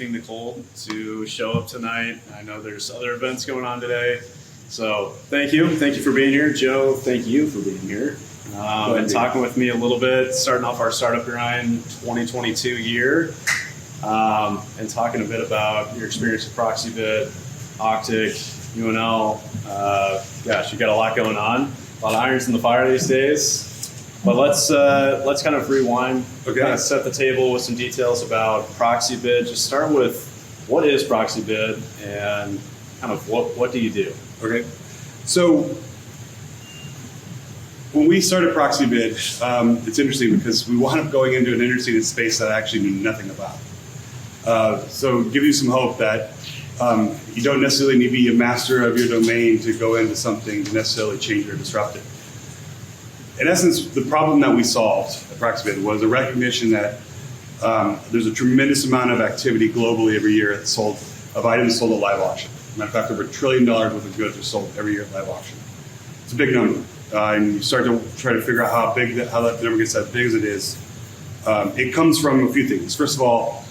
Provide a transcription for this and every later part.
braving the cold to show up tonight. I know there's other events going on today. So thank you. Thank you for being here. Joe, thank you for being here. And talking with me a little bit, starting off our Startup Grind 2022 year. And talking a bit about your experience with Proxibid, Auctic, UNL. Gosh, you got a lot going on. A lot of irons in the fire these days. But let's kind of rewind, kind of set the table with some details about Proxibid. Just start with what is Proxibid and kind of what do you do? Okay, so when we started Proxibid, it's interesting because we wound up going into an interesting space that I actually knew nothing about. So give you some hope that you don't necessarily need to be a master of your domain to go into something to necessarily change or disrupt it. In essence, the problem that we solved at Proxibid was a recognition that there's a tremendous amount of activity globally every year of items sold at live auction. Matter of fact, over $1 trillion worth of goods are sold every year at live auction. It's a big number. And you start to try to figure out how that number gets that big as it is. It comes from a few things. First of all,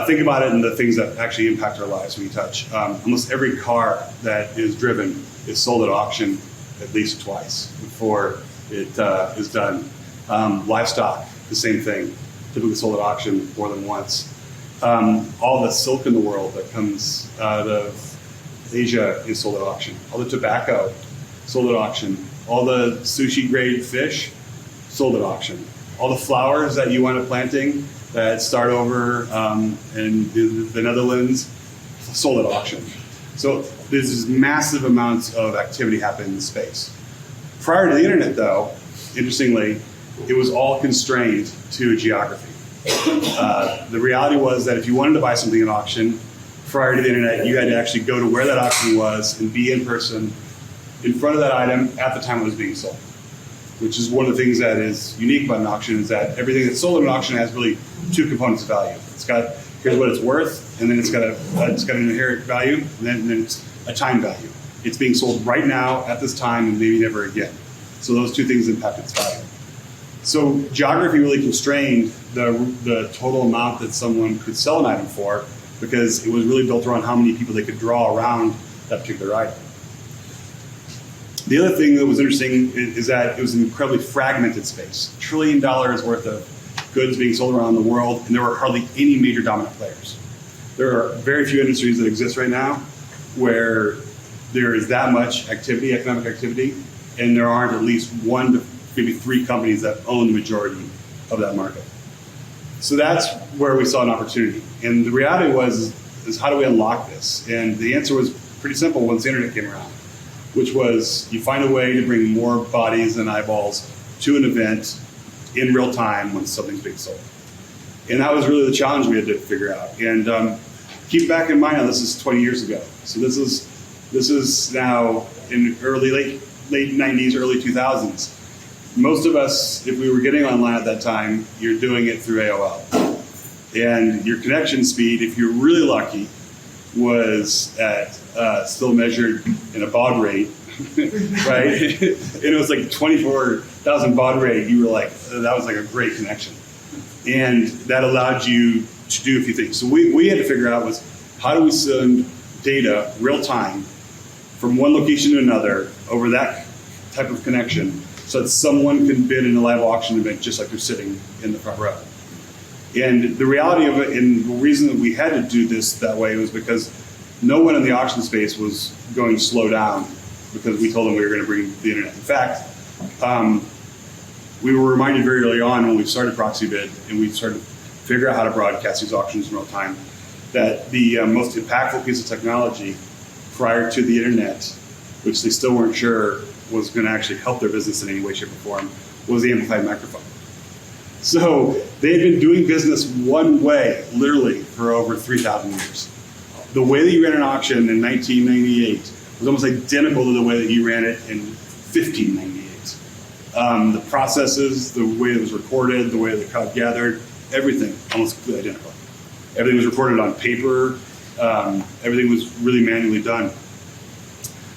think about it in the things that actually impact our lives when you touch. Almost every car that is driven is sold at auction at least twice before it is done. Livestock, the same thing, typically sold at auction more than once. All the silk in the world that comes out of Asia is sold at auction. All the tobacco sold at auction. All the sushi grade fish sold at auction. All the flowers that you wind up planting that start over in the Netherlands sold at auction. So there's this massive amounts of activity happening in space. Prior to the internet, though, interestingly, it was all constrained to geography. The reality was that if you wanted to buy something at auction, prior to the internet, you had to actually go to where that auction was and be in person in front of that item at the time it was being sold, which is one of the things that is unique about an auction is that everything that's sold at an auction has really two components of value. It's got, here's what it's worth, and then it's got an inherent value, and then it's a time value. It's being sold right now at this time and maybe never again. So those two things impact its value. So geography really constrained the total amount that someone could sell an item for because it was really built around how many people they could draw around that particular item. The other thing that was interesting is that it was an incredibly fragmented space. $1 trillion worth of goods being sold around the world, and there were hardly any major dominant players. There are very few industries that exist right now where there is that much activity, economic activity, and there aren't at least 1 to maybe 3 companies that own the majority of that market. So that's where we saw an opportunity. And the reality is how do we unlock this? And the answer was pretty simple once the internet came around, which was you find a way to bring more bodies and eyeballs to an event in real time when something's being sold. And that was really the challenge we had to figure out. And keep back in mind, now this is 20 years ago. So this is now in late 90s, early 2000s. Most of us, if we were getting online at that time, you're doing it through AOL. And your connection speed, if you're really lucky, was at still measured in a baud rate, right? And it was like 24,000 baud rate. You were like, that was like a great connection. And that allowed you to do a few things. So we had to figure out was how do we send data real time from one location to another over that type of connection so that someone can bid in a live auction event just like they're sitting in the front row. And the reality of it, and the reason that we had to do this that way was because no one in the auction space was going to slow down because we told them we were going to bring the internet. In fact, we were reminded very early on when we started Proxibid and we started to figure out how to broadcast these auctions in real time that the most impactful piece of technology prior to the internet, which they still weren't sure was going to actually help their business in any way, shape, or form, was the amplified microphone. So they had been doing business one way, literally, for over 3,000 years. The way that you ran an auction in 1998 was almost identical to the way that you ran it in 1598. The processes, the way it was recorded, the way the crowd gathered, everything almost completely identical. Everything was recorded on paper. Everything was really manually done.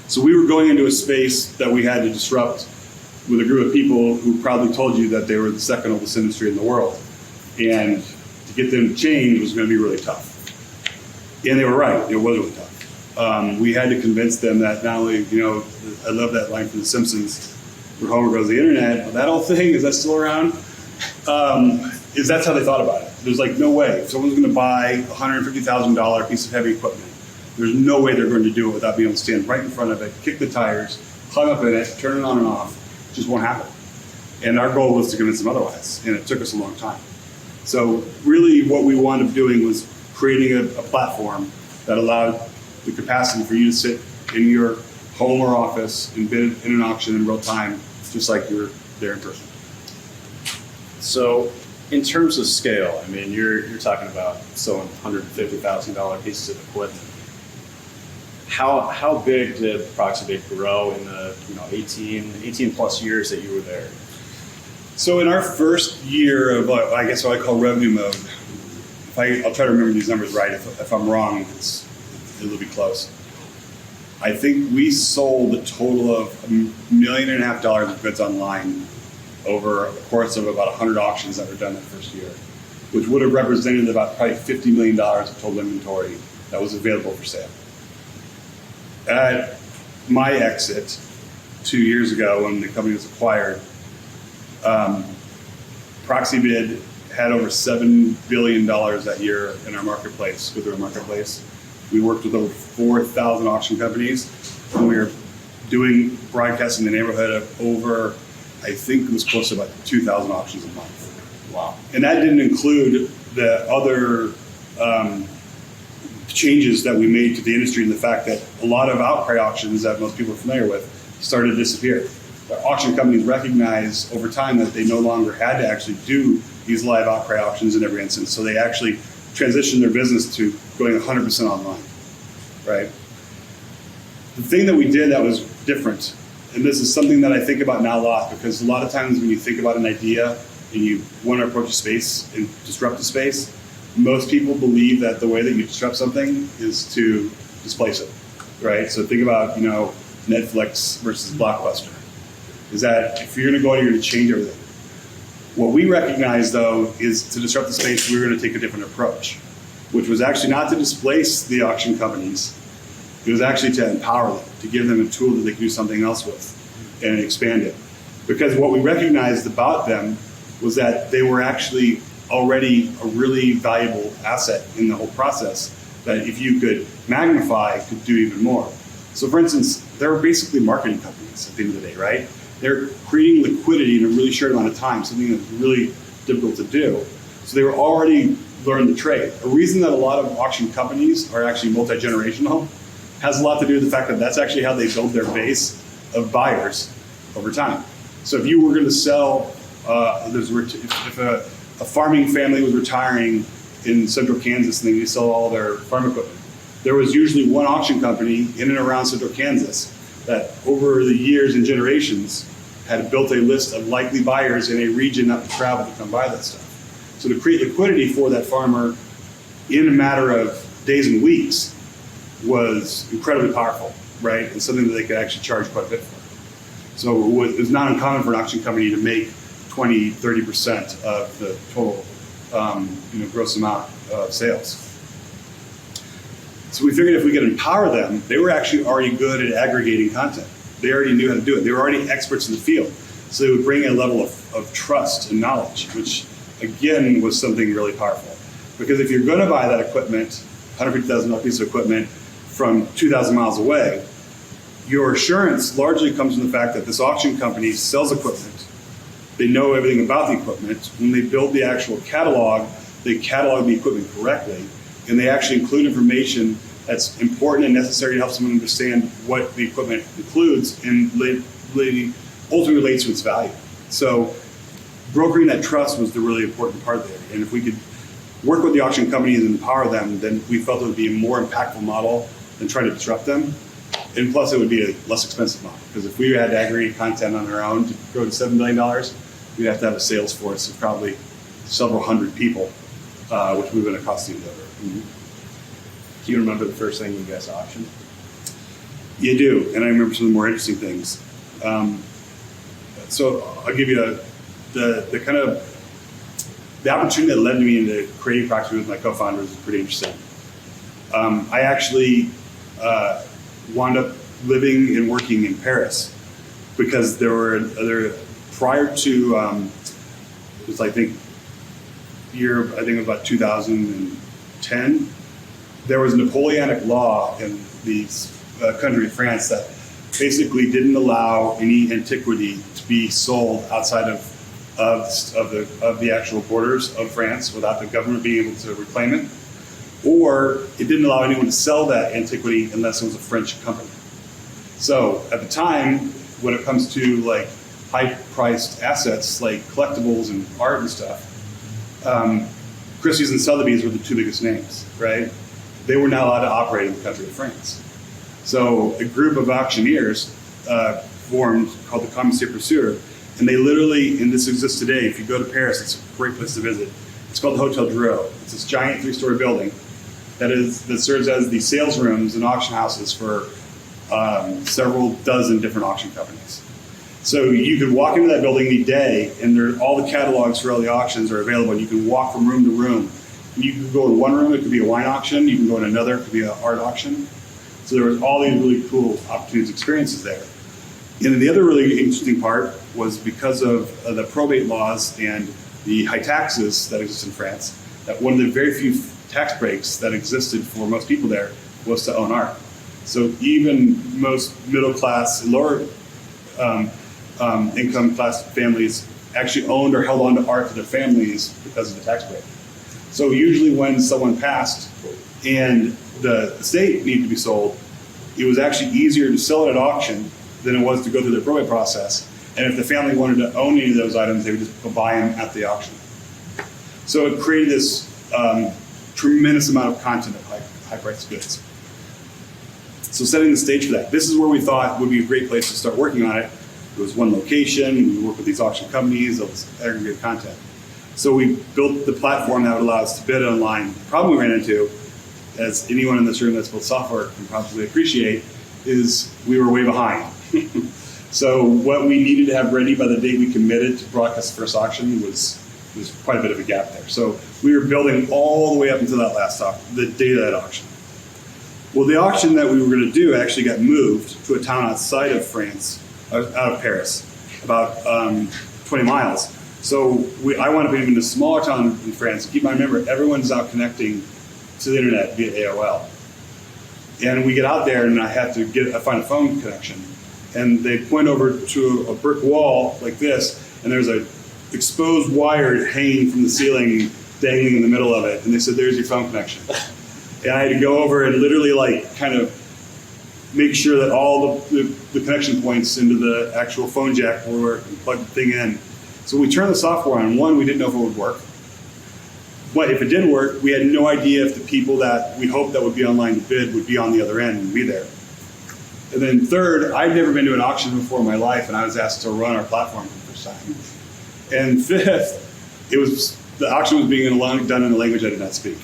So we were going into a space that we had to disrupt with a group of people who probably told you that they were the second oldest industry in the world. And to get them to change was going to be really tough. And they were right. It was really tough. We had to convince them that not only, I love that line from The Simpsons, where Homer goes, the internet, well, that whole thing, is that still around? Is that's how they thought about it. There's like no way. If someone's going to buy a $150,000 piece of heavy equipment, there's no way they're going to do it without being able to stand right in front of it, kick the tires, climb up in it, turn it on and off. It just won't happen. And our goal was to convince them otherwise, and it took us a long time. So really what we wound up doing was creating a platform that allowed the capacity for you to sit in your home or office and bid in an auction in real time, just like you're there in person. So in terms of scale, I mean, you're talking about selling $150,000 pieces of equipment. How big did Proxibid grow in the 18 plus years that you were there? So in our first year of, I guess what I call revenue mode, I'll try to remember these numbers right. If I'm wrong, it'll be close. I think we sold a total of $1.5 million of goods online over the course of about 100 auctions that were done that first year, which would have represented about probably $50 million of total inventory that was available for sale. At my exit 2 years ago when the company was acquired, Proxibid had over $7 billion that year in our marketplace, with our marketplace. We worked with over 4,000 auction companies, and we were doing broadcasts in the neighborhood of over, I think it was close to about 2,000 auctions a month. Wow. And that didn't include the other changes that we made to the industry, and the fact that a lot of outcry auctions that most people are familiar with started to disappear. The auction companies recognized over time that they no longer had to actually do these live outcry auctions in every instance, so they actually transitioned their business to going 100% online, right? The thing that we did that was different, and this is something that I think about now a lot, because a lot of times when you think about an idea and you want to approach a space and disrupt the space, most people believe that the way that you disrupt something is to displace it, right? So think about, Netflix versus Blockbuster. Is that if you're going to go and you're going to change everything. What we recognize, though, is to disrupt the space, we were going to take a different approach, which was actually not to displace the auction companies. It was actually to empower them, to give them a tool that they could do something else with and expand it. Because what we recognized about them was that they were actually already a really valuable asset in the whole process that if you could magnify, could do even more. So for instance, they're basically marketing companies at the end of the day, right? They're creating liquidity in a really short amount of time, something that's really difficult to do. So they were already learned the trade. A reason that a lot of auction companies are actually multi-generational has a lot to do with the fact that that's actually how they build their base of buyers over time. So if you were going to sell, if a farming family was retiring in central Kansas and they sell all their farm equipment, there was usually one auction company in and around central Kansas that over the years and generations had built a list of likely buyers in a region that would travel to come buy that stuff. So to create liquidity for that farmer in a matter of days and weeks was incredibly powerful, right? And something that they could actually charge quite a bit for. So it was not uncommon for an auction company to make 20, 30% of the total gross amount of sales. So we figured if we could empower them, they were actually already good at aggregating content. They already knew how to do it. They were already experts in the field. So they would bring a level of trust and knowledge, which again was something really powerful. Because if you're going to buy that equipment, $150,000 piece of equipment from 2,000 miles away, your assurance largely comes from the fact that this auction company sells equipment. They know everything about the equipment. When they build the actual catalog, they catalog the equipment correctly, and they actually include information that's important and necessary to help someone understand what the equipment includes and ultimately relates to its value. So brokering that trust was the really important part there. And if we could work with the auction companies and empower them, then we felt it would be a more impactful model than trying to disrupt them. And plus, it would be a less expensive model. Because if we had to aggregate content on our own to grow to $7 billion, we'd have to have a sales force of probably several hundred people, which would have been a costly endeavor. Mm-hmm. Do you remember the first thing you guys auctioned? You do, and I remember some of the more interesting things. So I'll give you the kind of the opportunity that led me into creating Proxibid with my co-founders is pretty interesting. I actually wound up living and working in Paris because prior to it was I think it was about 2010. There was a Napoleonic law in the country of France that basically didn't allow any antiquity to be sold outside of the actual borders of France without the government being able to reclaim it, or it didn't allow anyone to sell that antiquity unless it was a French company. So at the time, when it comes to like high-priced assets like collectibles and art and stuff, Christie's and Sotheby's were the two biggest names, right? They were not allowed to operate in the country of France. So a group of auctioneers formed called the Comité Pursuer, and they literally, and this exists today, if you go to Paris, it's a great place to visit. It's called the Hotel Drouot. It's this giant 3-story building that serves as the sales rooms and auction houses for several dozen different auction companies. So you could walk into that building any day, and all the catalogs for all the auctions are available. And you can walk from room to room. And you can go in one room, it could be a wine auction. You can go in another, it could be an art auction. So there was all these really cool opportunities, experiences there. And then the other really interesting part was because of the probate laws and the high taxes that exist in France, that one of the very few tax breaks that existed for most people there was to own art. So even most middle class, lower income class families actually owned or held on to art for their families because of the tax break. So usually when someone passed and the estate needed to be sold, it was actually easier to sell it at auction than it was to go through the probate process. And if the family wanted to own any of those items, they would just go buy them at the auction. So it created this tremendous amount of content of high-priced goods. So setting the stage for that. This is where we thought would be a great place to start working on it. It was one location. We work with these auction companies, those aggregated content. So we built the platform that would allow us to bid online. The problem we ran into, as anyone in this room that's built software can probably appreciate, is we were way behind. So what we needed to have ready by the date we committed to broadcast the first auction was quite a bit of a gap there. So we were building all the way up until that last the day of that auction. Well, the auction that we were going to do actually got moved to a town outside of France, out of Paris, about 20 miles. So I wound up being in a smaller town in France. Keep in mind, remember, everyone's now connecting to the internet via AOL. And we get out there, and I have to find a phone connection. And they point over to a brick wall like this, and there's a exposed wire hanging from the ceiling, dangling in the middle of it. And they said, "There's your phone connection." And I had to go over and literally kind of make sure that all the connection points into the actual phone jack were and plug the thing in. So we turned the software on. One, we didn't know if it would work. But if it did work, we had no idea if the people that we hoped that would be online to bid would be on the other end and be there. And then third, I'd never been to an auction before in my life, and I was asked to run our platform for the first time. And fifth, the auction was being done in a language I did not speak.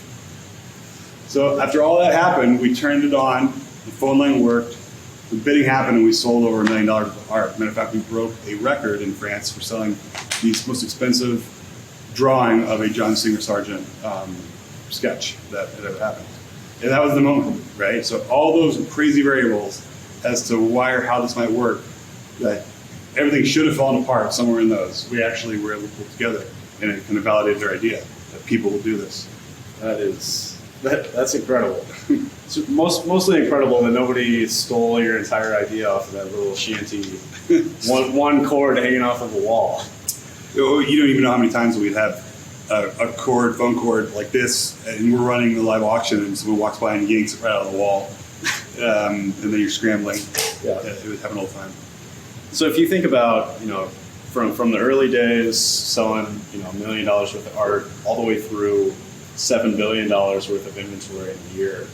So after all that happened, we turned it on, the phone line worked, the bidding happened, and we sold over $1 million of art. Matter of fact, we broke a record in France for selling the most expensive drawing of a John Singer Sargent sketch that had ever happened. And that was the moment, right? So all those crazy variables as to why or how this might work, that everything should have fallen apart somewhere in those, we actually were able to pull together, and it kind of validated our idea that people will do this. That's incredible. It's mostly incredible that nobody stole your entire idea off of that little shanty, one cord hanging off of a wall. You don't even know how many times we'd have a phone cord like this, and we're running a live auction, and someone walks by and yanks it right out of the wall, and then you're scrambling. Yeah, it would happen all the time. So if you think about, from the early days selling, $1 million worth of art all the way through $7 billion worth of inventory in a year,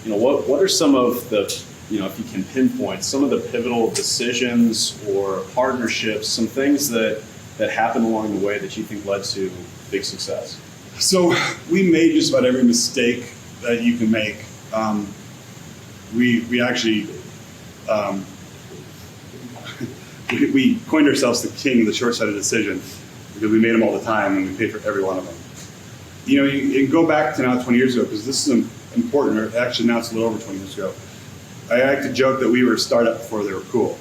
what are some of the, if you can pinpoint some of the pivotal decisions or partnerships, some things that happened along the way that you think led to big success? So we made just about every mistake that you can make. We actually we coined ourselves the king of the short-sighted decision because we made them all the time and we paid for every one of them. You go back to now 20 years ago, because this is important, or actually now it's a little over 20 years ago, I like to joke that we were a startup before they were cool.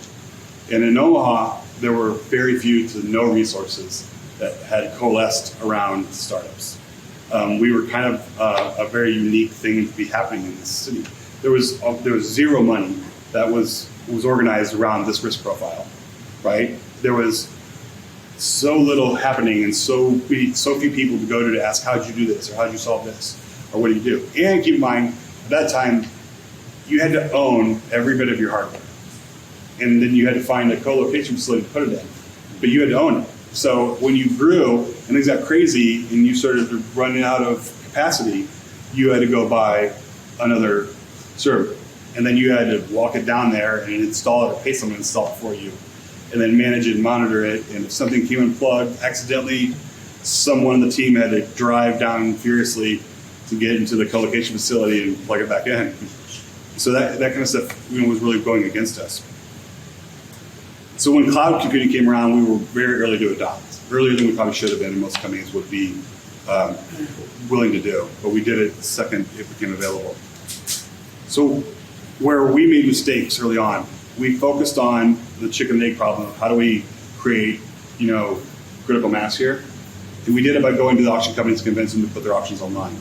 And in Omaha, there were very few to no resources that had coalesced around startups. We were kind of a very unique thing to be happening in this city. There was zero money that was organized around this risk profile, right? There was so little happening and so few people to go to ask, how'd you do this, or how'd you solve this, or what do you do? And keep in mind, at that time, you had to own every bit of your hardware. And then you had to find a co-location facility to put it in, but you had to own it. So when you grew and things got crazy and you started running out of capacity, you had to go buy another server. And then you had to walk it down there and install it or pay someone to install it for you. And then manage it and monitor it. And if something came unplugged accidentally, someone on the team had to drive down furiously to get into the co-location facility and plug it back in. So that kind of stuff was really going against us. So when cloud computing came around, we were very early to adopt, earlier than we probably should have been, and most companies would be willing to do. But we did it the second it became available. So where we made mistakes early on, we focused on the chicken and egg problem of how do we create, critical mass here. And we did it by going to the auction companies to convince them to put their auctions online.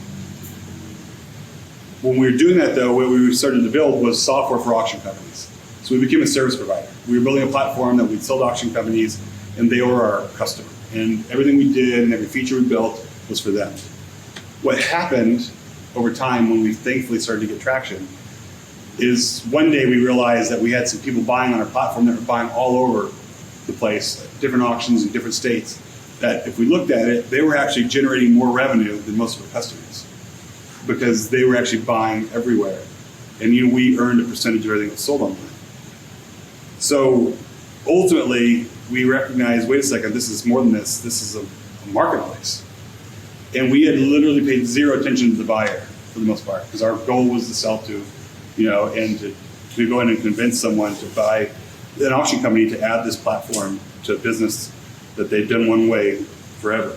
When we were doing that, though, what we started to build was software for auction companies. So we became a service provider. We were building a platform that we'd sell to auction companies, and they were our customer. And everything we did and every feature we built was for them. What happened over time when we thankfully started to get traction is one day we realized that we had some people buying on our platform that were buying all over the place, different auctions in different states, that if we looked at it, they were actually generating more revenue than most of our customers because they were actually buying everywhere. And we earned a percentage of everything that was sold online. So ultimately, we recognized, wait a second, this is more than this. This is a marketplace. And we had literally paid zero attention to the buyer for the most part, because our goal was to sell to, and to go in and convince someone to buy an auction company to add this platform to a business that they'd done one way forever.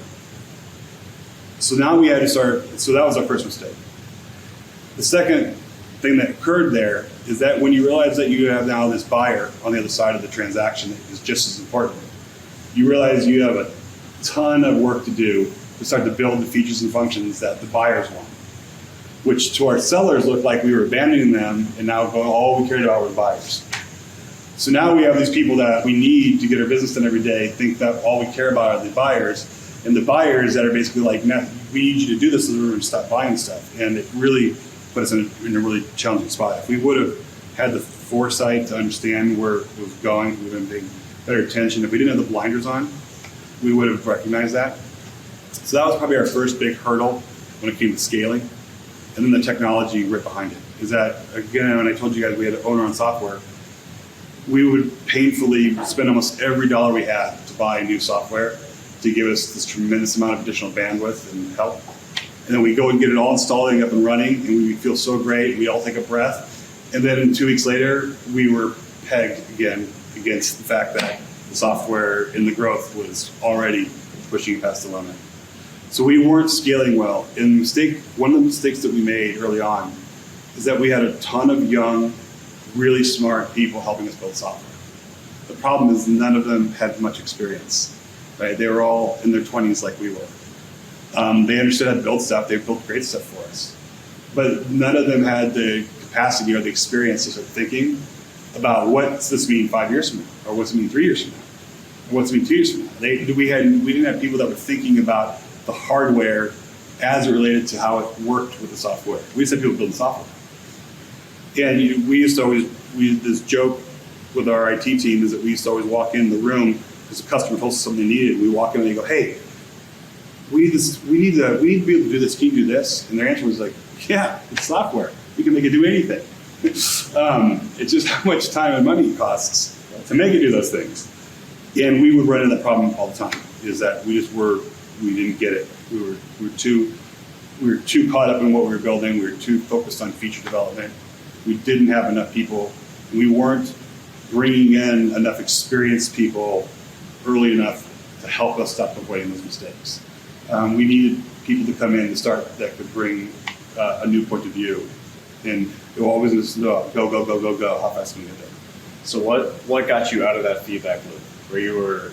So now we had to start, so that was our first mistake. The second thing that occurred there is that when you realize that you have now this buyer on the other side of the transaction that is just as important, you realize you have a ton of work to do to start to build the features and functions that the buyers want, which to our sellers looked like we were abandoning them and now all we cared about were the buyers. So now we have these people that we need to get our business done every day think that all we care about are the buyers, and the buyers that are basically like, we need you to do this so we're going to stop buying stuff. And it really put us in a really challenging spot. If we would have had the foresight to understand where it was going, we would have been paying better attention. If we didn't have the blinders on, we would have recognized that. So that was probably our first big hurdle when it came to scaling. And then the technology right behind it. Is that, again, when I told you guys we had to own our own software, we would painfully spend almost every dollar we had to buy new software to give us this tremendous amount of additional bandwidth and help. And then we go and get it all installed and up and running, and we feel so great, we all take a breath. And then 2 weeks later, we were pegged again against the fact that the software and the growth was already pushing past the limit. So we weren't scaling well. And one of the mistakes that we made early on is that we had a ton of young, really smart people helping us build software. The problem is none of them had much experience, right? They were all in their 20s like we were. They understood how to build stuff. They built great stuff for us. But none of them had the capacity or the experience to start thinking about what's this mean 5 years from now, or what's it mean 3 years from now, or what's it mean 2 years from now. We didn't have people that were thinking about the hardware as it related to how it worked with the software. We just had people building software. And we used to always, this joke with our IT team is that we used to always walk in the room because the customer told us something they needed. We walk in and they go, hey, we need to be able to do this. Can you do this? And their answer was like, yeah, it's software. We can make it do anything. It's just how much time and money it costs to make it do those things. And we would run into that problem all the time, is that we didn't get it. We were too caught up in what we were building. We were too focused on feature development. We didn't have enough people. We weren't bringing in enough experienced people early enough to help us stop avoiding those mistakes. We needed people to come in to start that could bring a new point of view. And it will always just go, go, how fast can we get there? So what got you out of that feedback loop where you were,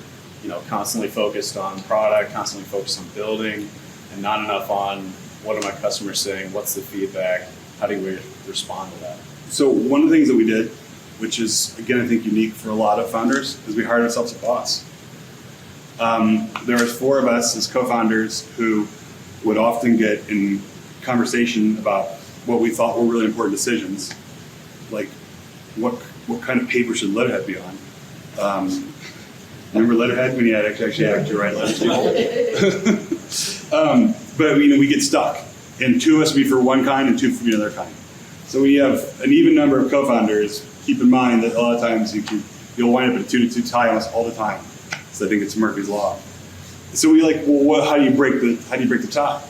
constantly focused on product, constantly focused on building, and not enough on what are my customers saying, what's the feedback, how do we respond to that? So one of the things that we did, which is, again, I think unique for a lot of founders, is we hired ourselves a boss. There was 4 of us as co-founders who would often get in conversation about what we thought were really important decisions, like what kind of paper should letterhead be on. Remember letterhead when you had actually had to write letters to people? But we get stuck, and 2 of us would be for one kind and 2 for the other kind. So when you have an even number of co-founders, keep in mind that a lot of times you'll wind up in a 2-to-2 tie almost all the time. So I think it's Murphy's Law. So we how do you break the tie?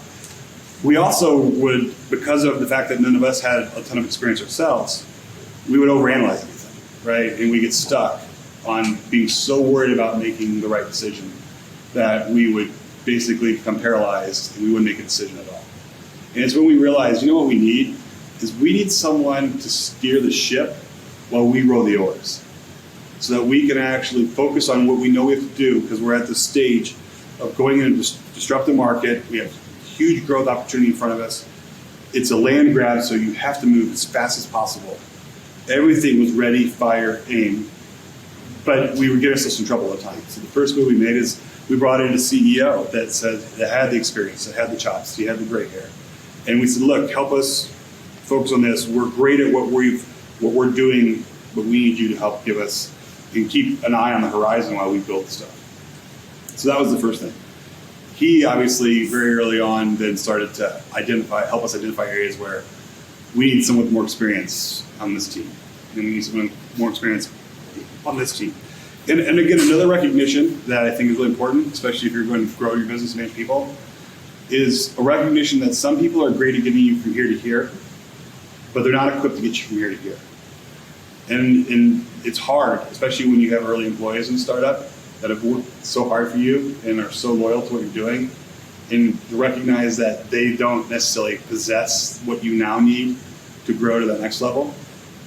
We also would, because of the fact that none of us had a ton of experience ourselves, we would overanalyze everything, right? And we get stuck on being so worried about making the right decision that we would basically become paralyzed and we wouldn't make a decision at all. And it's when we realized, what we need is we need someone to steer the ship while we row the oars, so that we can actually focus on what we know we have to do, because we're at the stage of going in and disrupt the market. We have huge growth opportunity in front of us. It's a land grab, so you have to move as fast as possible. Everything was ready, fire, aim, but we would get ourselves in trouble all the time. So the first move we made is we brought in a CEO that had the experience, that had the chops, he had the gray hair. And we said, look, help us focus on this. We're great at what we're doing, but we need you to help give us and keep an eye on the horizon while we build stuff. So that was the first thing. He obviously very early on then started to help us identify areas where we need someone with more experience on this team. And we need someone with more experience on this team. And again, another recognition that I think is really important, especially if you're going to grow your business and manage people, is a recognition that some people are great at getting you from here to here, but they're not equipped to get you from here to here. And it's hard, especially when you have early employees in a startup that have worked so hard for you and are so loyal to what you're doing, and to recognize that they don't necessarily possess what you now need to grow to that next level.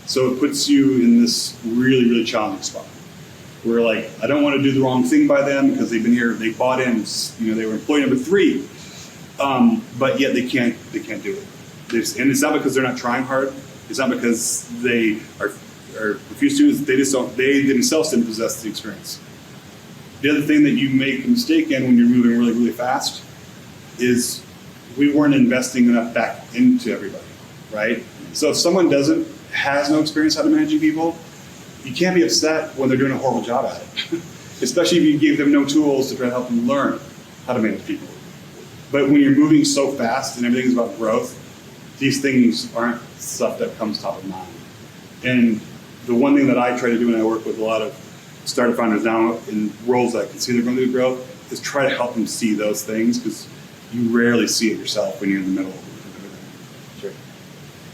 So it puts you in this really, really challenging spot where, like, I don't want to do the wrong thing by them because they've been here, they bought in, they were employee number 3, but yet they can't do it. And it's not because they're not trying hard. It's not because they are refused to. They themselves didn't possess the experience. The other thing that you make a mistake in when you're moving really, really fast is we weren't investing enough back into everybody, right? So if someone has no experience how to managing people, you can't be upset when they're doing a horrible job at it, especially if you give them no tools to try to help them learn how to manage people. But when you're moving so fast and everything is about growth, these things aren't stuff that comes top of mind. And the one thing that I try to do when I work with a lot of startup founders now in roles that I can see they're going through growth is try to help them see those things, because you rarely see it yourself when you're in the middle of everything. Sure.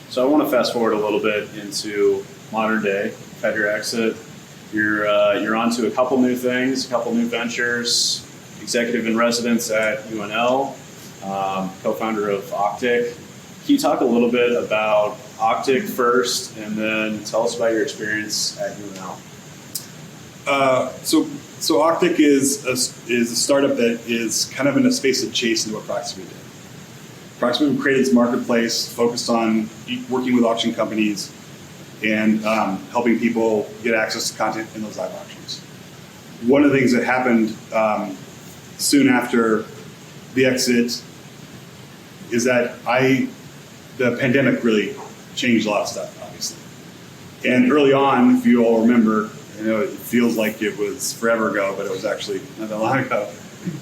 So I want to fast forward a little bit into modern day. You've had your exit. You're onto a couple new things, a couple new ventures. Executive in residence at UNL, co-founder of Auctic. Can you talk a little bit about Optic first, and then tell us about your experience at UNL? So Auctic is a startup that is kind of in a space adjacent to what Proxibid did. Proxibid created this marketplace focused on working with auction companies and helping people get access to content in those live auctions. One of the things that happened soon after the exit is that the pandemic really changed a lot of stuff, obviously. And early on, if you all remember, it feels like it was forever ago, but it was actually not that long ago.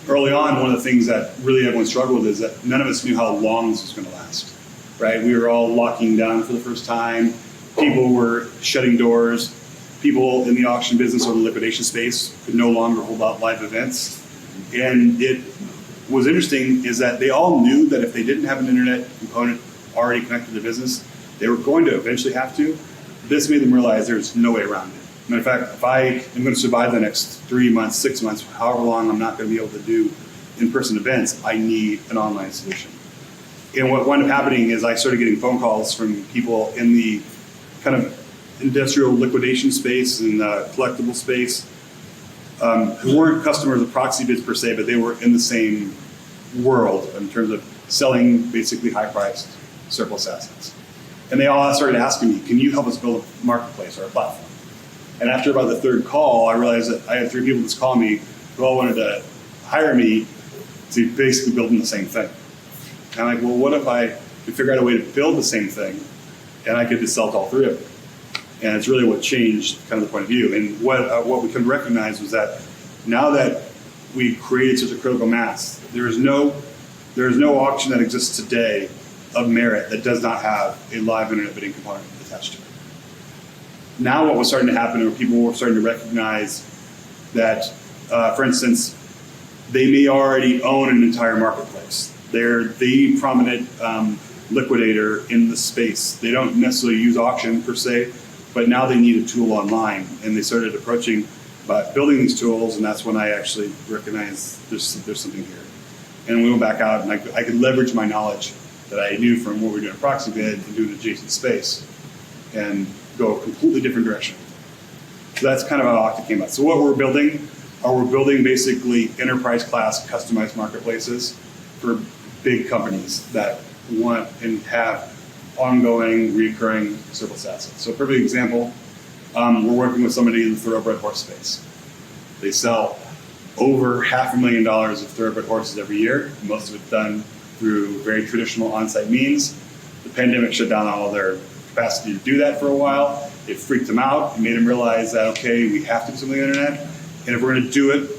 Early on, one of the things that really everyone struggled with is that none of us knew how long this was going to last, right? We were all locking down for the first time. People were shutting doors. People in the auction business or the liquidation space could no longer hold out live events. And it was interesting is that they all knew that if they didn't have an internet component already connected to the business, they were going to eventually have to. This made them realize there's no way around it. Matter of fact, if I am going to survive the next 3 months, 6 months, however long I'm not going to be able to do in-person events, I need an online solution. And what wound up happening is I started getting phone calls from people in the kind of industrial liquidation space and collectible space who weren't customers of Proxibid per se, but they were in the same world in terms of selling basically high-priced surplus assets. And they all started asking me, can you help us build a marketplace or a platform? And after about the third call, I realized that I had 3 people just call me who all wanted to hire me to basically build them the same thing. And I'm like, well, what if I could figure out a way to build the same thing and I could just sell to all 3 of them? And it's really what changed kind of the point of view. And what we could recognize was that now that we created such a critical mass, there is no auction that exists today of merit that does not have a live internet bidding component attached to it. Now what was starting to happen are people were starting to recognize that, for instance, they may already own an entire marketplace. They're the prominent liquidator in the space. They don't necessarily use auction per se, but now they need a tool online, and they started approaching by building these tools, and that's when I actually recognized there's something here. And we went back out, and I could leverage my knowledge that I knew from what we were doing at Proxibid and do an adjacent space, and go a completely different direction. So that's kind of how Auctic came out. So what we're building basically enterprise class customized marketplaces for big companies that want and have ongoing, recurring surplus assets. So a perfect example, we're working with somebody in the thoroughbred horse space. They sell over $500,000 of thoroughbred horses every year, most of it done through very traditional on-site means. The pandemic shut down all their capacity to do that for a while. It freaked them out. It made them realize that, okay, we have to do something on the internet, and if we're going to do it,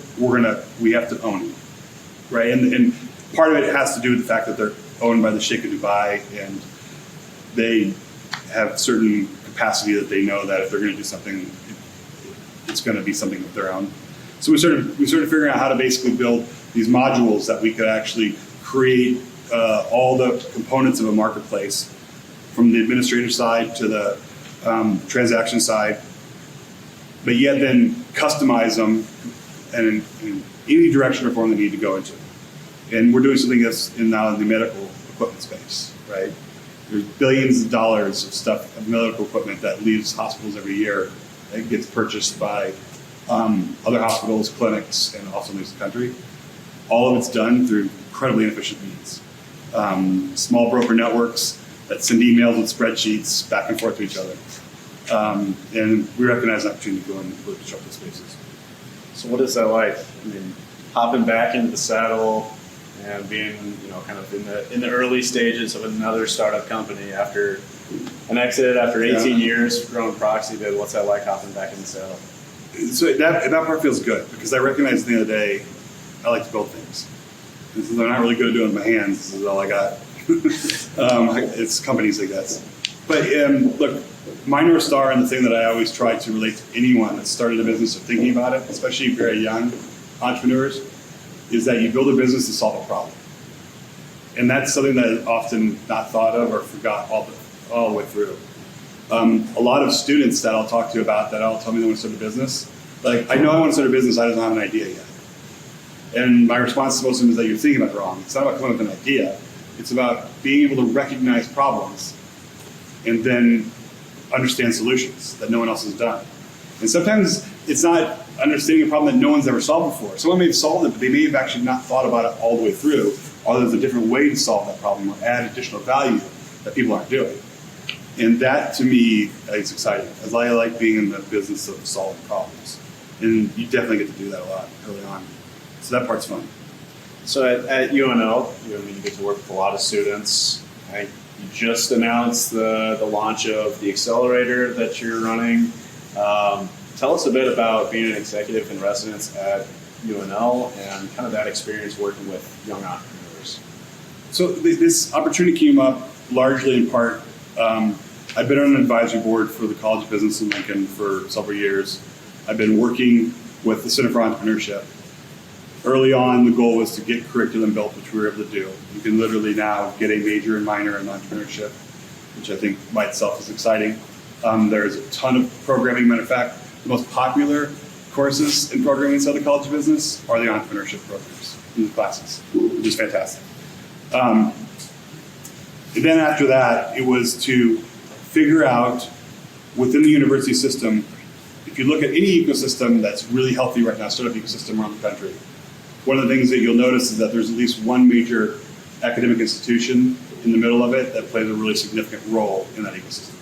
we have to own it, right? And part of it has to do with the fact that they're owned by the Sheikh of Dubai, and they have certain capacity that they know that if they're going to do something, it's going to be something of their own. So we started figuring out how to basically build these modules that we could actually create all the components of a marketplace, from the administrative side to the transaction side, but yet then customize them in any direction or form they need to go into. And we're doing something that's now in the medical equipment space, right? There's billions of dollars of stuff, of medical equipment that leaves hospitals every year and gets purchased by other hospitals, clinics, and also leaves the country. All of it's done through incredibly inefficient means. Small broker networks that send emails with spreadsheets back and forth to each other. And we recognize an opportunity to go and really disrupt the spaces. So what is that like? I mean, hopping back into the saddle and being, kind of in the early stages of another startup company after an exit, after 18 years growing Proxibid, what's that like hopping back in the saddle? So that part feels good, because I recognize at the end of the day, I like to build things. And since I'm not really good at doing it with my hands, this is all I got. It's companies, I guess. But look, my North Star, and the thing that I always try to relate to anyone that started a business or thinking about it, especially very young entrepreneurs, is that you build a business to solve a problem. And that's something that is often not thought of or forgot all the way through. A lot of students that I'll talk to about that, I'll tell me they want to start a business. Like, I know I want to start a business, I just don't have an idea yet. And my response to most of them is that you're thinking about it wrong. It's not about coming up with an idea. It's about being able to recognize problems and then understand solutions that no one else has done. And sometimes it's not understanding a problem that no one's ever solved before. Someone may have solved it, but they may have actually not thought about it all the way through, or there's a different way to solve that problem or add additional value that people aren't doing. And that, to me, is exciting, as I like being in the business of solving problems. And you definitely get to do that a lot early on. So that part's fun. So at UNL, you get to work with a lot of students. You just announced the launch of the Accelerator that you're running. Tell us a bit about being an executive in residence at UNL and kind of that experience working with young entrepreneurs. So this opportunity came up largely in part. I've been on an advisory board for the College of Business in Lincoln for several years. I've been working with the Center for Entrepreneurship. Early on, the goal was to get curriculum built, which we were able to do. You can literally now get a major and minor in entrepreneurship, which I think by itself is exciting. There's a ton of programming. Matter of fact, the most popular courses in programming inside the College of Business are the entrepreneurship programs in the classes, which is fantastic. And then after that, it was to figure out within the university system, if you look at any ecosystem that's really healthy right now, startup ecosystem around the country, one of the things that you'll notice is that there's at least one major academic institution in the middle of it that plays a really significant role in that ecosystem,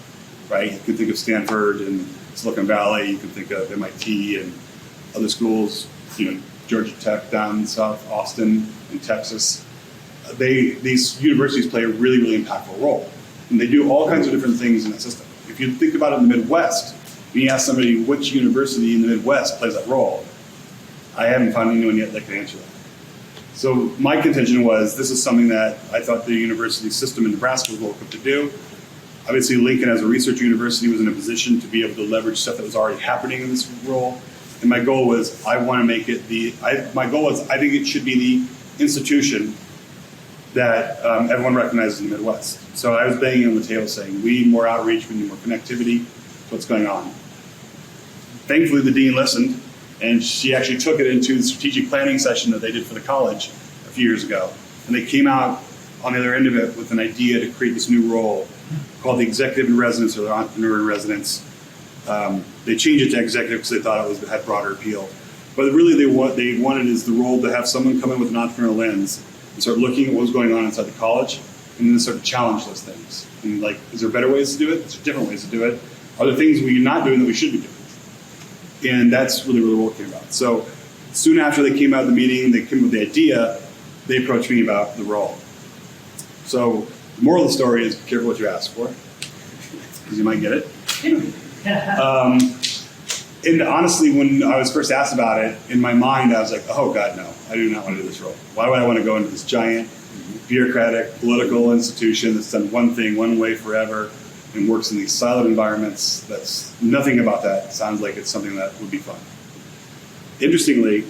right? You can think of Stanford and Silicon Valley, you can think of MIT and other schools, Georgia Tech down in South Austin in Texas. These universities play a really, really impactful role. And they do all kinds of different things in that system. If you think about it in the Midwest, when you ask somebody which university in the Midwest plays that role, I haven't found anyone yet that can answer that. So my contention was this is something that I thought the university system in Nebraska was well equipped to do. Obviously, Lincoln as a research university was in a position to be able to leverage stuff that was already happening in this role. And my goal was I want to make it I think it should be the institution that everyone recognizes in the Midwest. So I was banging on the table saying, we need more outreach, we need more connectivity to what's going on. Thankfully, the dean listened, and she actually took it into the strategic planning session that they did for the college a few years ago. And they came out on the other end of it with an idea to create this new role called the executive in residence or the entrepreneur in residence. They changed it to executive because they thought it had broader appeal. But really what they wanted is the role to have someone come in with an entrepreneurial lens and start looking at what was going on inside the college and then start to challenge those things. And is there better ways to do it? Is there different ways to do it? Are there things we're not doing that we should be doing? And that's really where the role came about. So soon after they came out of the meeting, they came up with the idea, they approached me about the role. So the moral of the story is be careful what you ask for, because you might get it. And honestly, when I was first asked about it, in my mind, I was like, oh God, no, I do not want to do this role. Why would I want to go into this giant, bureaucratic, political institution that's done one thing, one way forever, and works in these siloed environments? That's nothing about that sounds like it's something that would be fun. Interestingly,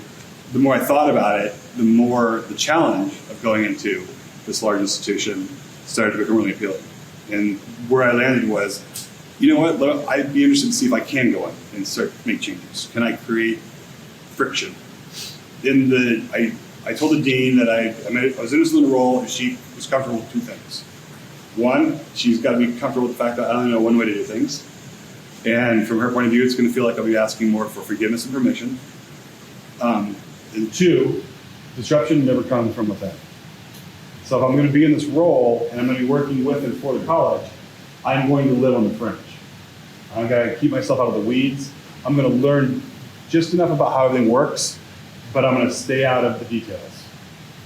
the more I thought about it, the more the challenge of going into this large institution started to become really appealing. And where I landed was, you know what, I'd be interested to see if I can go in and start to make changes. Can I create friction? I told the dean that I was interested in the role and she was comfortable with two things. One, she's got to be comfortable with the fact that I only know one way to do things. And from her point of view, it's going to feel like I'll be asking more for forgiveness and permission. And two, disruption never comes from within. So if I'm going to be in this role and I'm going to be working with and for the college, I'm going to live on the fringe. I'm going to keep myself out of the weeds. I'm going to learn just enough about how everything works, but I'm going to stay out of the details.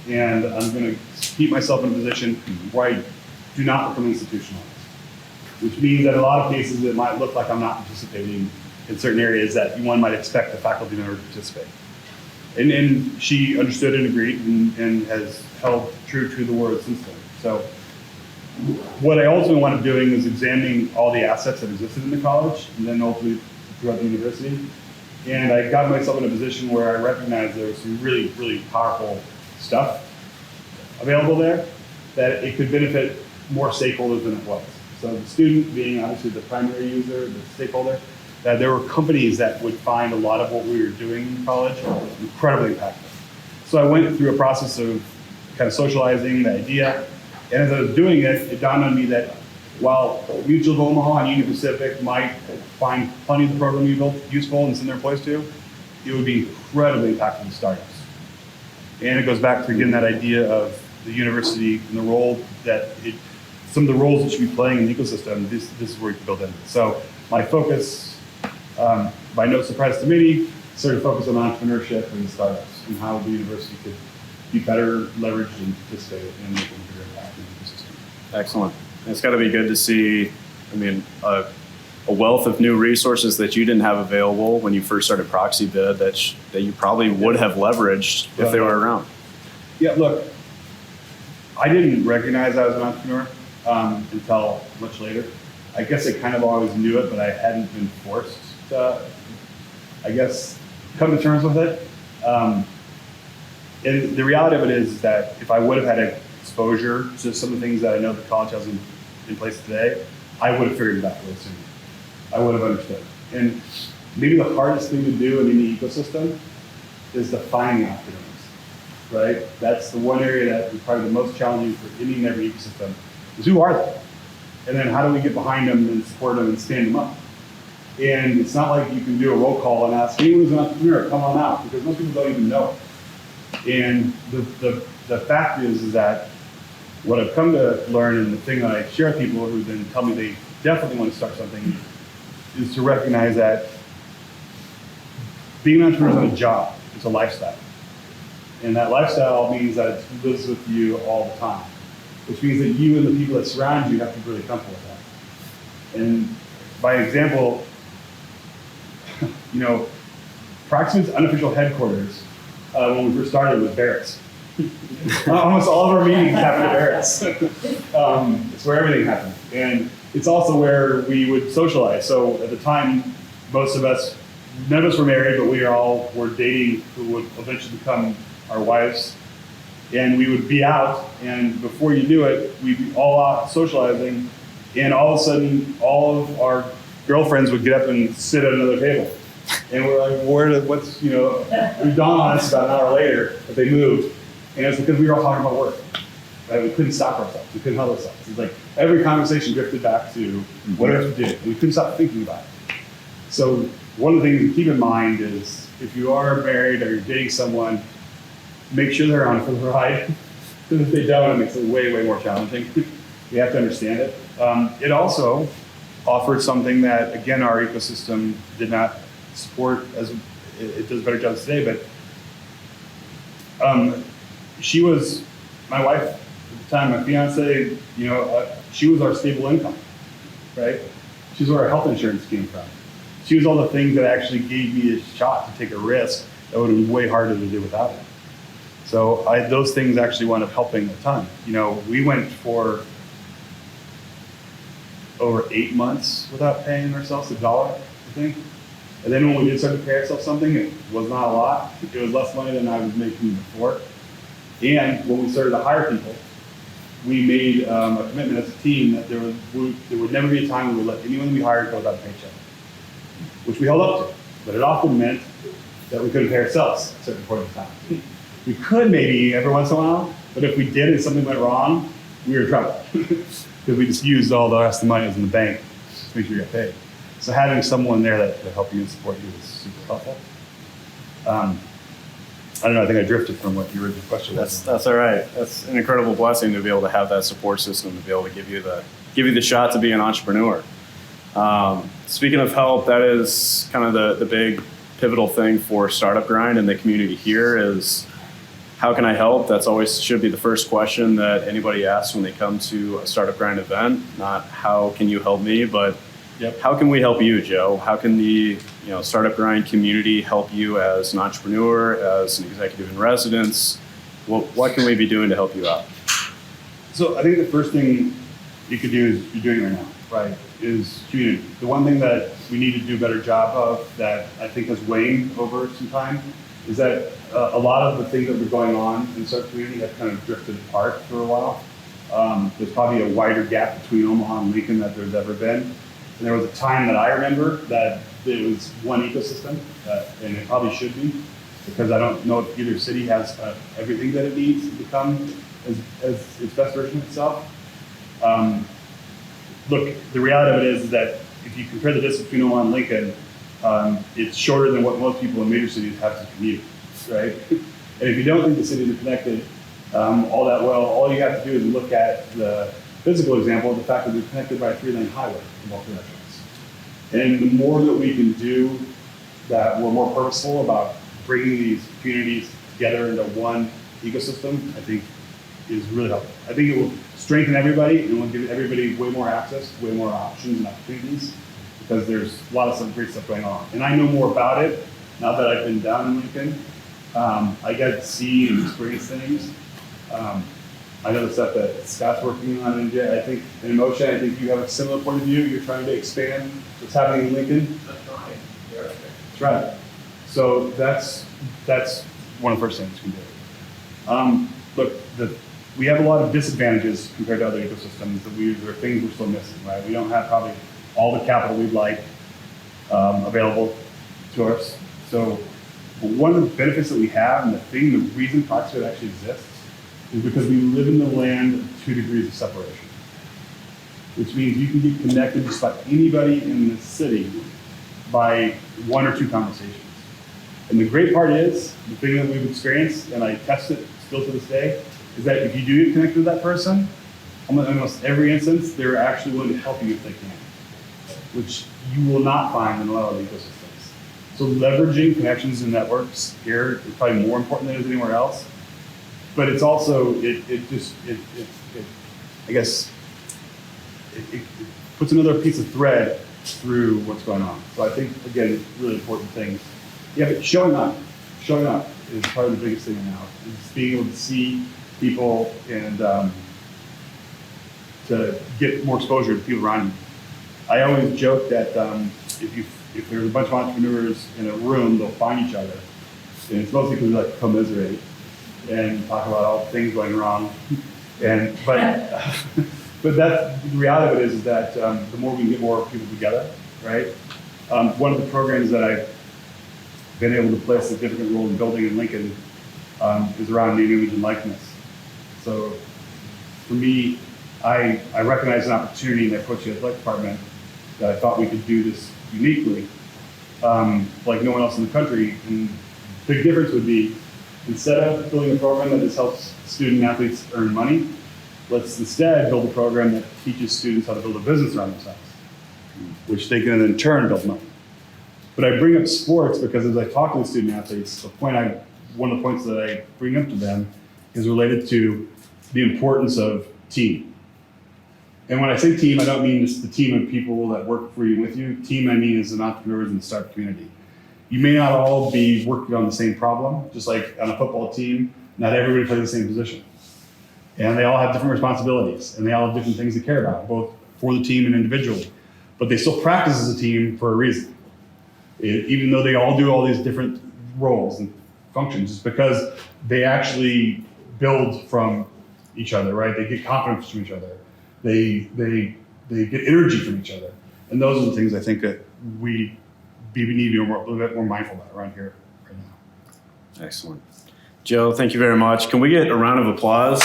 And I'm going to keep myself in a position where I do not become institutionalized, which means that in a lot of cases it might look like I'm not participating in certain areas that one might expect the faculty member to participate. And she understood and agreed and has held true to the word since then. So what I ultimately wound up doing is examining all the assets that existed in the college and then ultimately throughout the university. And I got myself in a position where I recognized there was some really, really powerful stuff available there, that it could benefit more stakeholders than it was. So the student being obviously the primary user, the stakeholder, that there were companies that would find a lot of what we were doing in college incredibly impactful. So I went through a process of kind of socializing the idea, and as I was doing it, it dawned on me that while Mutual of Omaha and Union Pacific might find plenty of the program we built useful and send their employees to, it would be incredibly impactful to startups. And it goes back to, again, that idea of the university and the role that some of the roles it should be playing in the ecosystem, this is where you can build into it. So my focus, by no surprise to many, started to focus on entrepreneurship and startups and how the university could be better leveraged and participate in making a bigger impact in the ecosystem. Excellent. It's got to be good to see, a wealth of new resources that you didn't have available when you first started Proxibid that you probably would have leveraged if they were around. Yeah, look, I didn't recognize I was an entrepreneur until much later. I guess I kind of always knew it, but I hadn't been forced to, come to terms with it. And the reality of it is that if I would have had exposure to some of the things that I know the college has in place today, I would have figured it out really soon. I would have understood. And maybe the hardest thing to do in any ecosystem is defining entrepreneurs, right? That's the one area that is probably the most challenging for any and every ecosystem, is who are they? And then how do we get behind them and support them and stand them up? And it's not like you can do a roll call and ask, hey, who's an entrepreneur, come on out, because most people don't even know it. And the fact is that what I've come to learn, and the thing that I share with people who then tell me they definitely want to start something, is to recognize that being an entrepreneur is not a job, it's a lifestyle. And that lifestyle means that it lives with you all the time, which means that you and the people that surround you have to be really comfortable with that. And by example, Proxibid's unofficial headquarters, when we first started, was Barrett's. Almost all of our meetings happened at Barrett's. It's where everything happened. And it's also where we would socialize. So at the time, most of us, none of us were married, but we all were dating who would eventually become our wives. And we would be out, and before you knew it, we'd be all out socializing, and all of a sudden, all of our girlfriends would get up and sit at another table. And we're like, it dawned on us about an hour later that they moved. And it's because we were all talking about work. Right? We couldn't stop ourselves. We couldn't help ourselves. It's like every conversation drifted back to what else to do. We couldn't stop thinking about it. So one of the things to keep in mind is if you are married or you're dating someone, make sure they're on for the ride. Because if they don't, it makes it way, way more challenging. You have to understand it. It also offered something that, again, our ecosystem did not support as it does better jobs today, but she was my wife at the time, my fiance, she was our stable income, right? She's where our health insurance came from. She was all the things that actually gave me a shot to take a risk that would have been way harder to do without it. So those things actually wound up helping a ton. We went for over 8 months without paying ourselves $1, I think. And then when we did start to pay ourselves something, it was not a lot. It was less money than I was making before. And when we started to hire people, we made a commitment as a team that there would never be a time when we let anyone we hired go without a paycheck, which we held up to. But it often meant that we couldn't pay ourselves at a certain point in time. We could maybe every once in a while, but if we did and something went wrong, we were in trouble. Because we just used all the rest of the money that was in the bank to make sure you got paid. So having someone there that could help you and support you is super helpful. I don't know, I think I drifted from what your original question was. That's all right. That's an incredible blessing to be able to have that support system, to be able to give you the shot to be an entrepreneur. Speaking of help, that is kind of the big pivotal thing for Startup Grind and the community here is, how can I help? That's always should be the first question that anybody asks when they come to a Startup Grind event. Not how can you help me, but how can we help you, Joe? How can the Startup Grind community help you as an entrepreneur, as an executive in residence? What can we be doing to help you out? So I think the first thing you could do is you're doing right now, right? Is community. The one thing that we need to do a better job of that I think has waned over some time is that a lot of the things that were going on in the startup community have kind of drifted apart for a while. There's probably a wider gap between Omaha and Lincoln that there's ever been. And there was a time that I remember that it was one ecosystem, and it probably should be, because I don't know if either city has everything that it needs to become as its best version of itself. Look, the reality of it is that if you compare the distance between Omaha and Lincoln, it's shorter than what most people in major cities have to commute, right? And if you don't think the cities are connected all that well, all you have to do is look at the physical example of the fact that we're connected by a 3-lane highway in both directions. And the more that we can do that, we're more purposeful about bringing these communities together into one ecosystem, I think is really helpful. I think it will strengthen everybody and will give everybody way more access, way more options and opportunities, because there's a lot of some great stuff going on. And I know more about it now that I've been down in Lincoln. I get to see and experience things. I know the stuff that Scott's working on, and I think in Emotion, I think you have a similar point of view. You're trying to expand what's happening in Lincoln. That's right. Yeah, right. That's right. So that's one of the first things we can do. Look, we have a lot of disadvantages compared to other ecosystems. There are things we're still missing, right? We don't have probably all the capital we'd like available to us. So one of the benefits that we have, and the reason Proxibid actually exists, is because we live in the land of 2 degrees of separation. which means you can get connected just about anybody in the city by 1 or 2 conversations. And the great part is, the thing that we've experienced, and I test it still to this day, is that if you do get connected with that person, almost every instance, they're actually willing to help you if they can, which you will not find in a lot of ecosystems. So leveraging connections and networks here is probably more important than it is anywhere else. But it's also, it puts another piece of thread through what's going on. So I think, again, really important things. Yeah, but showing up is probably the biggest thing now. Is being able to see people and to get more exposure to people around you. I always joke that if there's a bunch of entrepreneurs in a room, they'll find each other. And it's mostly because we like to commiserate and talk about all the things going wrong. But that's the reality of it is that the more we can get more people together, right? One of the programs that I've been able to play a significant role in building in Lincoln is around name, image, and likeness. So for me, I recognize an opportunity in the coaching athletic department that I thought we could do this uniquely, like no one else in the country. And the big difference would be, instead of building a program that just helps student athletes earn money, let's instead build a program that teaches students how to build a business around themselves, which they can in turn build money. But I bring up sports because as I talk to the student athletes, one of the points that I bring up to them is related to the importance of team. And when I say team, I don't mean just the team of people that work for you with you. Team, I mean, is an entrepreneurs in the startup community. You may not all be working on the same problem, just like on a football team, not everybody plays the same position. And they all have different responsibilities, and they all have different things to care about, both for the team and individually. But they still practice as a team for a reason. Even though they all do all these different roles and functions, it's because they actually build from each other, right? They get confidence from each other. They get energy from each other. And those are the things I think that we need to be a little bit more mindful about around here right now. Excellent. Joe, thank you very much. Can we get a round of applause?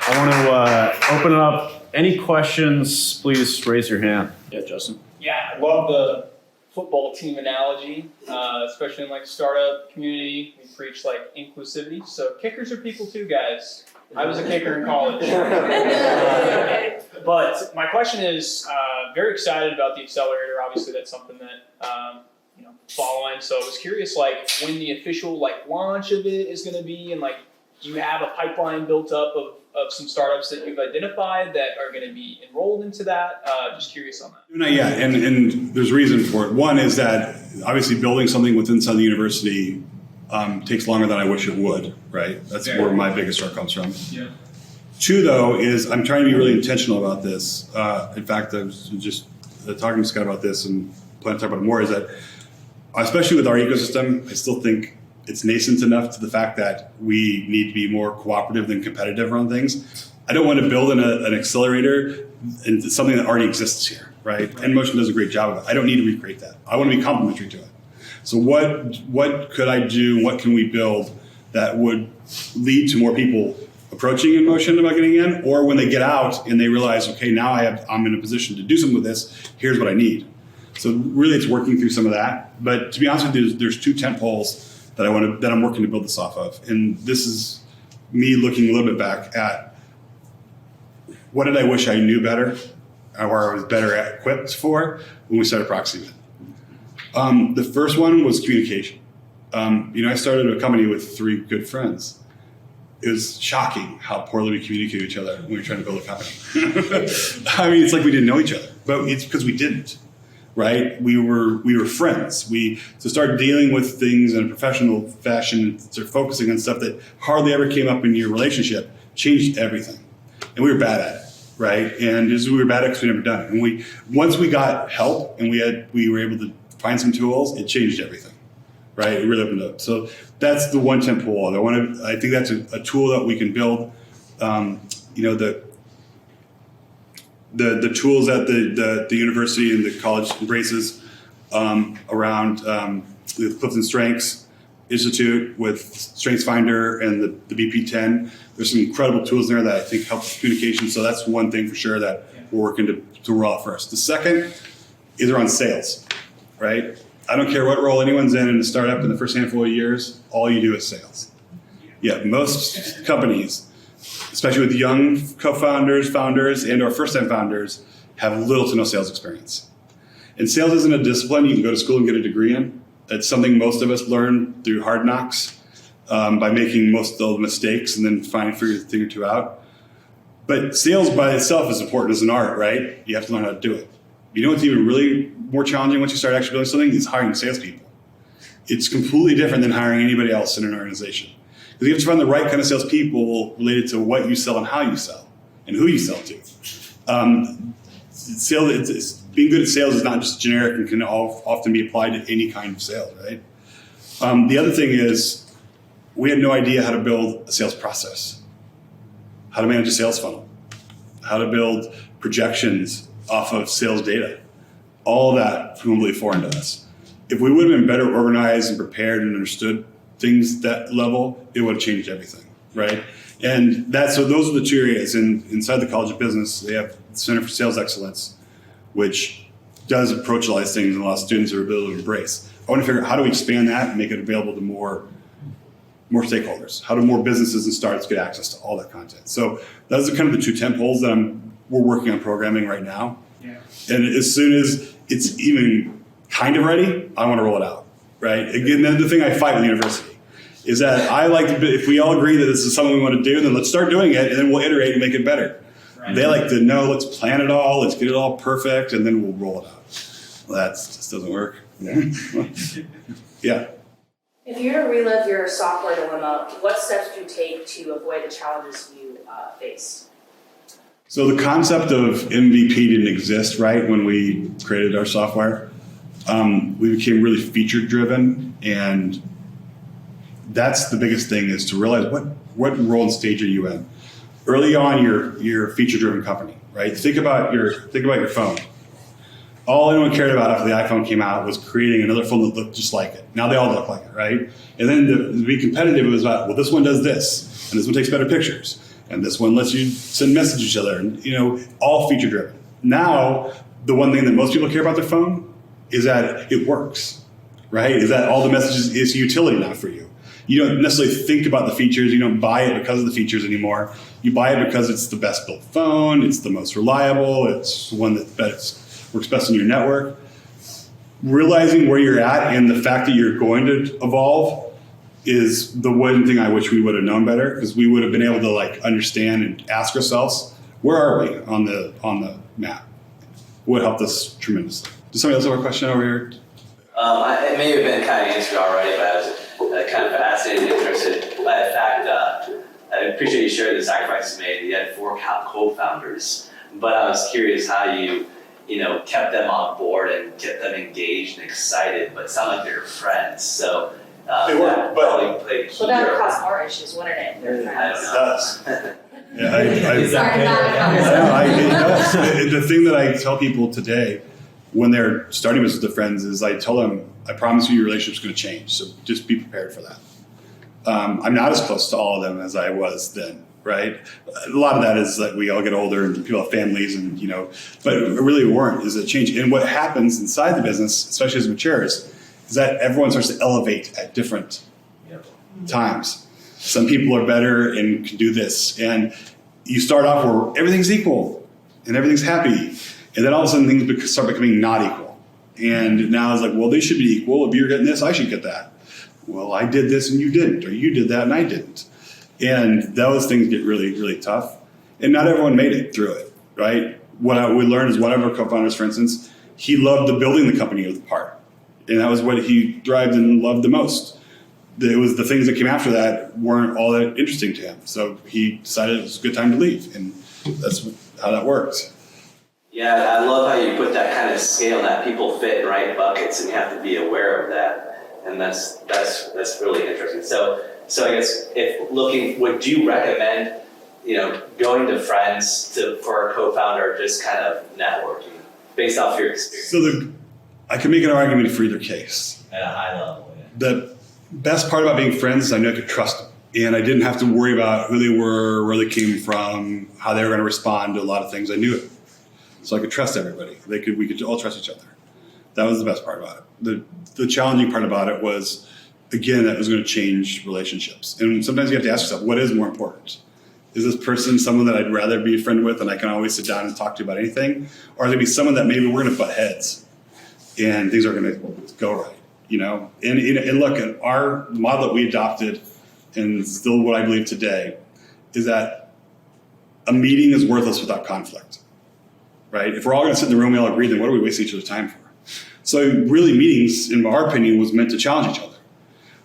I want to open it up. Any questions, please raise your hand. Yeah, Justin. Yeah, I love the football team analogy, especially in like startup community. We preach like inclusivity. So kickers are people too, guys. I was a kicker in college. But my question is, very excited about the Accelerator. Obviously, that's something that following. So I was curious, like when the official like launch of it is going to be, and like do you have a pipeline built up of some startups that you've identified that are going to be enrolled into that? Just curious on that. Not yet, and there's reason for it. One is that obviously building something within the university takes longer than I wish it would, right? That's where my biggest struggle comes from. Yeah. 2, though, is I'm trying to be really intentional about this. In fact, I was just talking to Scott about this and plan to talk about it more, is that especially with our ecosystem, I still think it's nascent enough to the fact that we need to be more cooperative than competitive around things. I don't want to build an accelerator into something that already exists here, right? Nmotion does a great job of it. I don't need to recreate that. I want to be complementary to it. So what could I do? What can we build that would lead to more people approaching Nmotion about getting in, or when they get out and they realize, okay, now I'm in a position to do something with this. Here's what I need. So really, it's working through some of that. But to be honest with you, there's 2 tent poles that I'm working to build this off of. And this is me looking a little bit back at what did I wish I knew better, or I was better equipped for when we started Proxibid. The first one was communication. I started a company with 3 good friends. It was shocking how poorly we communicate with each other when we were trying to build a company. I mean, it's like we didn't know each other, but it's because we didn't. Right? We were friends. We to start dealing with things in a professional fashion, start focusing on stuff that hardly ever came up in your relationship, changed everything. And we were bad at it, right? And we were bad at it because we never done it. And once we got help and we were able to find some tools, it changed everything, right? It really opened up. So that's the one tent pole. I think that's a tool that we can build. The tools that the university and the college embraces around the Clifton strengths, Institute with StrengthsFinder and the BP10. There's some incredible tools there that I think help with communication. So that's one thing for sure that we're working to roll out first. The second is around sales, right? I don't care what role anyone's in a startup in the first handful of years, all you do is sales. Yeah, most companies, especially with young co-founders, founders, and or first-time founders, have little to no sales experience. And sales isn't a discipline you can go to school and get a degree in. It's something most of us learn through hard knocks by making most of the mistakes and then figure a thing or two out. But sales by itself is important as an art, right? You have to learn how to do it. You know what's even really more challenging once you start actually building something is hiring salespeople. It's completely different than hiring anybody else in an organization. Because you have to find the right kind of salespeople related to what you sell and how you sell and who you sell to. Being good at sales is not just generic and can often be applied to any kind of sales, right? The other thing is we had no idea how to build a sales process, how to manage a sales funnel, how to build projections off of sales data. All of that completely foreign to us. If we would have been better organized and prepared and understood things that level, it would have changed everything, right? And so those are the two areas. Inside the College of Business, they have the Center for Sales Excellence, which does approach a lot of things and a lot of students are able to embrace. I want to figure out how do we expand that and make it available to more stakeholders? How do more businesses and startups get access to all that content? So those are kind of the two tentpoles that we're working on programming right now. Yeah. And as soon as it's even kind of ready, I want to roll it out, right? Again, the thing I fight with the university is that I like to, if we all agree that this is something we want to do, then let's start doing it and then we'll iterate and make it better. Right. They like to know, let's plan it all, let's get it all perfect, and then we'll roll it out. Well, that just doesn't work. Yeah. If you were to relive your software dilemma, what steps would you take to avoid the challenges you faced? So the concept of MVP didn't exist, right, when we created our software. We became really feature driven, and that's the biggest thing is to realize what role and stage are you in. Early on, you're a feature driven company, right? Think about your phone. All anyone cared about after the iPhone came out was creating another phone that looked just like it. Now they all look like it, right? And then to be competitive, it was about, well, this one does this, and this one takes better pictures, and this one lets you send messages to each other, and all feature driven. Now, the one thing that most people care about their phone is that it works, right? Is that all the messages is utility now for you. You don't necessarily think about the features. You don't buy it because of the features anymore. You buy it because it's the best built phone. It's the most reliable. It's one that works best in your network. Realizing where you're at and the fact that you're going to evolve is the one thing I wish we would have known better, because we would have been able to understand and ask ourselves, where are we on the map? It would help us tremendously. Does somebody else have a question over here? It may have been kind of answered already, but I was kind of fascinated and interested by the fact I appreciate you sharing the sacrifices made. You had 4 co-founders, but I was curious how you kept them on board and kept them engaged and excited, but it sounded like they were friends. So They were, but probably played a key Well, that would role. cause more issues, wouldn't it? They're I don't friends. know. It does. Yeah, Is that the thing that I tell people today when they're starting business with their friends is I tell them, I promise you your relationship's going to change, so just be prepared for that. I'm not as close to all of them as I was then, right? A lot of that is that we all get older and people have families and, but it really weren't, is a change. And what happens inside the business, especially as it matures, is that everyone starts to elevate at different times. Some people are better and can do this. And you start off where everything's equal and everything's happy. And then all of a sudden things start becoming not equal. And now it's like, well, they should be equal. If you're getting this, I should get that. Well, I did this and you didn't, or you did that and I didn't. And those things get really, really tough. And not everyone made it through it, right? What we learned is one of our co-founders, for instance, he loved the building the company apart. And that was what he thrived and loved the most. It was the things that came after that weren't all that interesting to him. So he decided it was a good time to leave. And that's how that works. Yeah, I love how you put that kind of scale that people fit in right buckets, and you have to be aware of that. And that's really interesting. So I guess would you recommend, going to friends for a co-founder, just kind of networking based off your experience? So I can make an argument for either case. At a high level, yeah. That Best part about being friends is I knew I could trust them. And I didn't have to worry about who they were, where they came from, how they were going to respond to a lot of things. I knew it. So I could trust everybody. We could all trust each other. That was the best part about it. The challenging part about it was, again, that was going to change relationships. And sometimes you have to ask yourself, what is more important? Is this person someone that I'd rather be a friend with and I can always sit down and talk to about anything? Or is it be someone that maybe we're going to butt heads and things are going to go right? And look, at our model that we adopted, and still what I believe today, is that a meeting is worthless without conflict, right? If we're all going to sit in the room, we all agree, then what are we wasting each other's time for? So really meetings, in our opinion, was meant to challenge each other,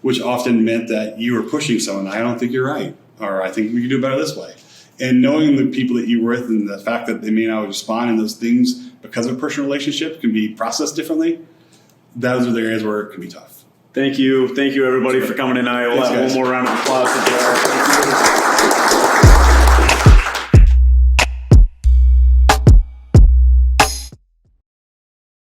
which often meant that you were pushing someone, I don't think you're right, or I think we can do better this way. And knowing the people that you're with and the fact that they may not respond in those things because of a personal relationship can be processed differently, those are the areas where it can be tough. Thank you everybody for coming tonight. We'll Thanks, have guys. one more round of applause for Joe. Thank you.